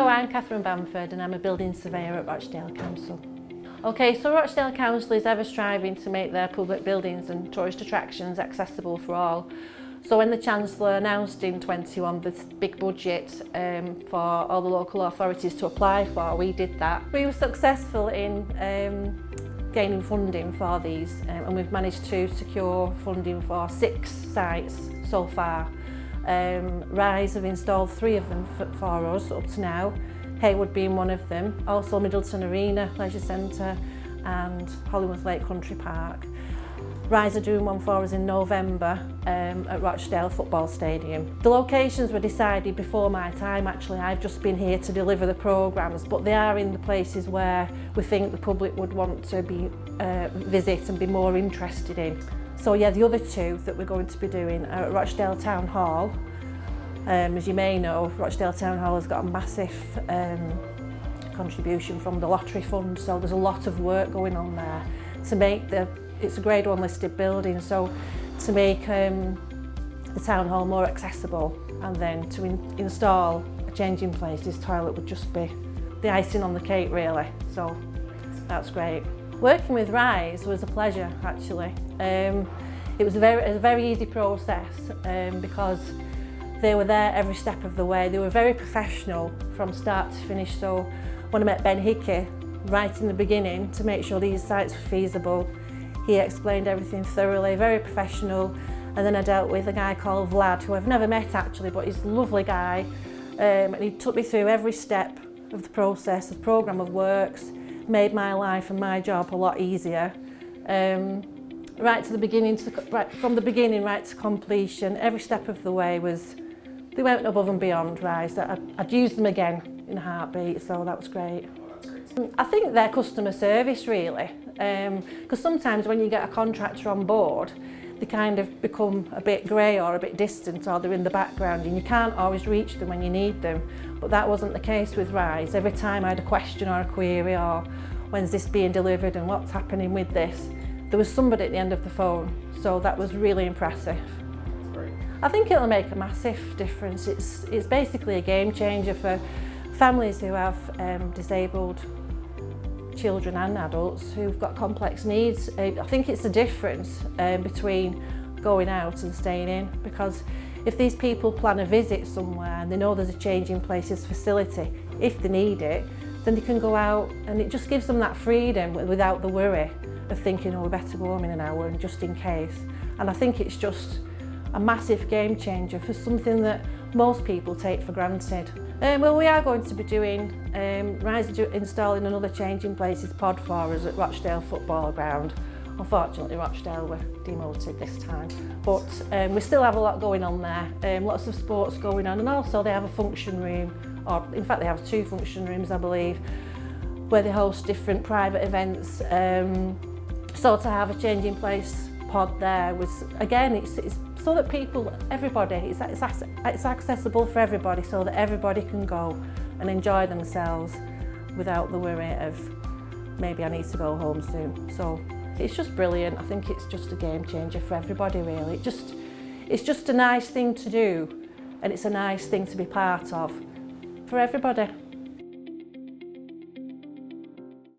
Hello, I'm Kathryn Bamford and I'm a building surveyor at Rochdale Council. Okay, so Rochdale Council is ever striving to make their public buildings and tourist attractions accessible for all. So when the Chancellor announced in 21 this big budget for all the local authorities to apply for, we did that. We were successful in gaining funding for these and we've managed to secure funding for 6 sites so far. Rise have installed 3 of them for us up to now, Heywood being one of them, also Middleton Arena, Leisure Centre and Hollingworth Lake Country Park. Rise are doing one for us in November at Rochdale Football Stadium. The locations were decided before my time actually, I've just been here to deliver the programmes, but they are in the places where we think the public would want to visit and be more interested in. So yeah, the other 2 that we're going to be doing are at Rochdale Town Hall. As you may know, Rochdale Town Hall has got a massive contribution from the lottery fund, so there's a lot of work going on there to make it's a grade 1 listed building, so to make the town hall more accessible and then to install a changing places toilet would just be the icing on the cake really, so that's great. Working with Rise was a pleasure actually. It was a very easy process because they were there every step of the way. They were very professional from start to finish, so when I met Ben Hickey right in the beginning to make sure these sites were feasible, he explained everything thoroughly, very professional. And then I dealt with a guy called Vlad, who I've never met actually, but he's a lovely guy. And he took me through every step of the process, the programme of works, made my life and my job a lot easier. Right to the beginning, from the beginning right to completion, every step of the way they went above and beyond Rise. I'd use them again in a heartbeat, so that was great. I think their customer service really, because sometimes when you get a contractor on board, they kind of become a bit grey or a bit distant, or they're in the background and you can't always reach them when you need them. But that wasn't the case with Rise. Every time I had a question or a query, or when's this being delivered and what's happening with this, there was somebody at the end of the phone, so that was really impressive. I think it'll make a massive difference. It's basically a game changer for families who have disabled children and adults who've got complex needs. I think it's the difference between going out and staying in, because if these people plan a visit somewhere and they know there's a changing places facility, if they need it, then they can go out, and it just gives them that freedom without the worry of thinking, oh, we better go home in an hour and just in case. And I think it's just a massive game changer for something that most people take for granted. Well, we are going to be doing, installing another changing places pod for us at Rochdale Football Ground. Unfortunately, Rochdale were demoted this time, but we still have a lot going on there. Lots of sports going on, and also they have a function room, or in fact they have 2 function rooms, I believe, where they host different private events. So to have a changing place pod there was, again, it's so that it's accessible for everybody, so that everybody can go and enjoy themselves without the worry of maybe I need to go home soon. So it's just brilliant. I think it's just a game changer for everybody really. It's just a nice thing to do, and it's a nice thing to be part of for everybody.